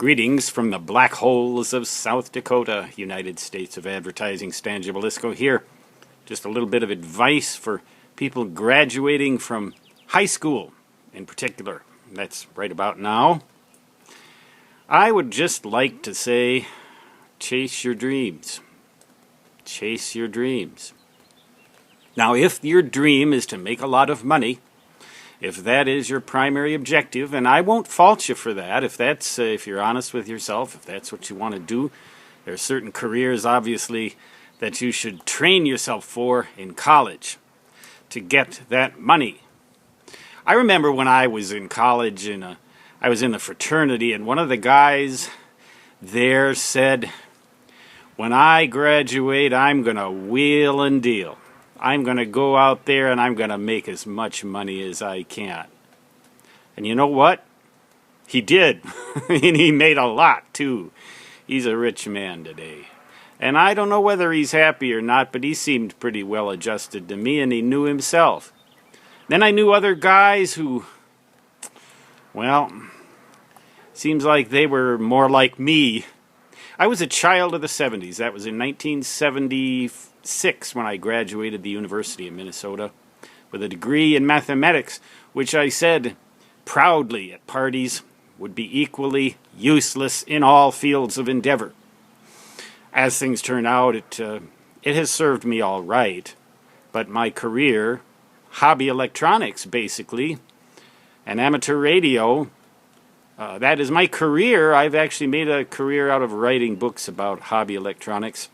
Greetings from the black holes of South Dakota, United States of Advertising. Stan Gibilisco here. Just a little bit of advice for people graduating from high school in particular. That's right about now. I would just like to say, chase your dreams. Chase your dreams. Now, if your dream is to make a lot of money, if that is your primary objective, and I won't fault you for that, if you're honest with yourself, if that's what you want to do, there are certain careers, obviously, that you should train yourself for in college to get that money. I remember when I was in college, I was in the fraternity, and one of the guys there said, when I graduate, I'm going to wheel and deal. I'm going to go out there and I'm going to make as much money as I can. And you know what? He did. And he made a lot, too. He's a rich man today. And I don't know whether he's happy or not, but he seemed pretty well adjusted to me, and he knew himself. Then I knew other guys who, well, seems like they were more like me. I was a child of the 70s. That was in 1976 when I graduated the University of Minnesota with a degree in mathematics, which I said proudly at parties would be equally useless in all fields of endeavor. As things turn out, it has served me all right, but my career, hobby electronics basically, and amateur radio, that is my career. I've actually made a career out of writing books about hobby electronics.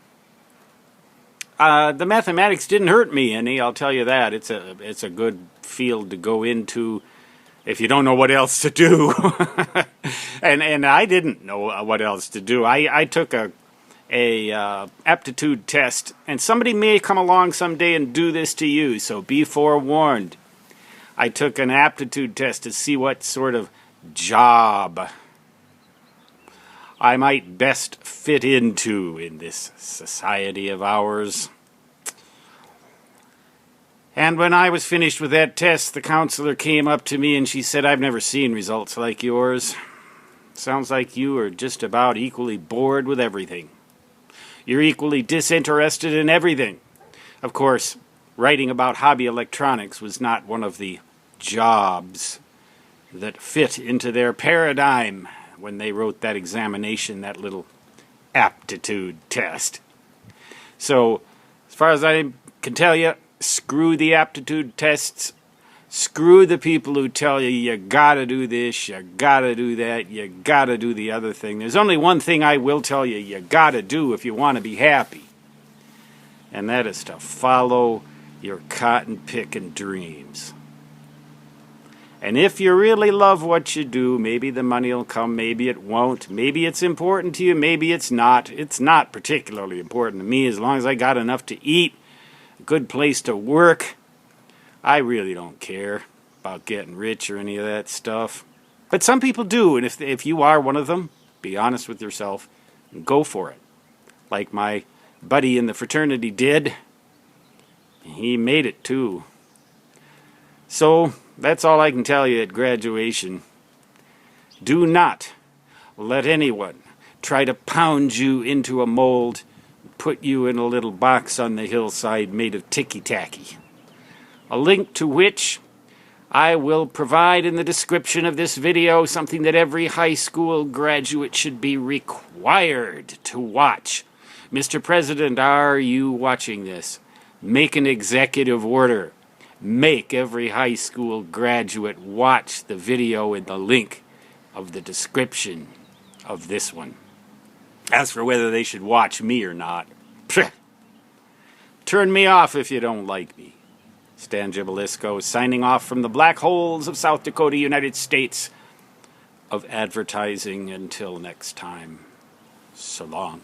The mathematics didn't hurt me any, I'll tell you that. It's a good field to go into if you don't know what else to do. and I didn't know what else to do. I took a aptitude test, and somebody may come along someday and do this to you, so be forewarned. I took an aptitude test to see what sort of job I might best fit into in this society of ours. And when I was finished with that test, the counselor came up to me and she said, "I've never seen results like yours. Sounds like you are just about equally bored with everything. You're equally disinterested in everything." Of course, writing about hobby electronics was not one of the jobs that fit into their paradigm when they wrote that examination, that little aptitude test. So, as far as I can tell you, screw the aptitude tests. Screw the people who tell you, you gotta do this, you gotta do that, you gotta do the other thing. There's only one thing I will tell you, you gotta do if you want to be happy. And that is to follow your cotton-picking dreams. And if you really love what you do, maybe the money will come, maybe it won't. Maybe it's important to you, maybe it's not. It's not particularly important to me as long as I got enough to eat, a good place to work. I really don't care about getting rich or any of that stuff. But some people do, and if you are one of them, be honest with yourself and go for it. Like my buddy in the fraternity did. He made it too. So, that's all I can tell you at graduation. Do not let anyone try to pound you into a mold, put you in a little box on the hillside made of ticky-tacky. A link to which I will provide in the description of this video, something that every high school graduate should be required to watch. Mr. President, are you watching this? Make an executive order. Make every high school graduate watch the video in the link of the description of this one. As for whether they should watch me or not, turn me off if you don't like me. Stan Gibilisco signing off from the black holes of South Dakota, United States of Advertising. Until next time, so long.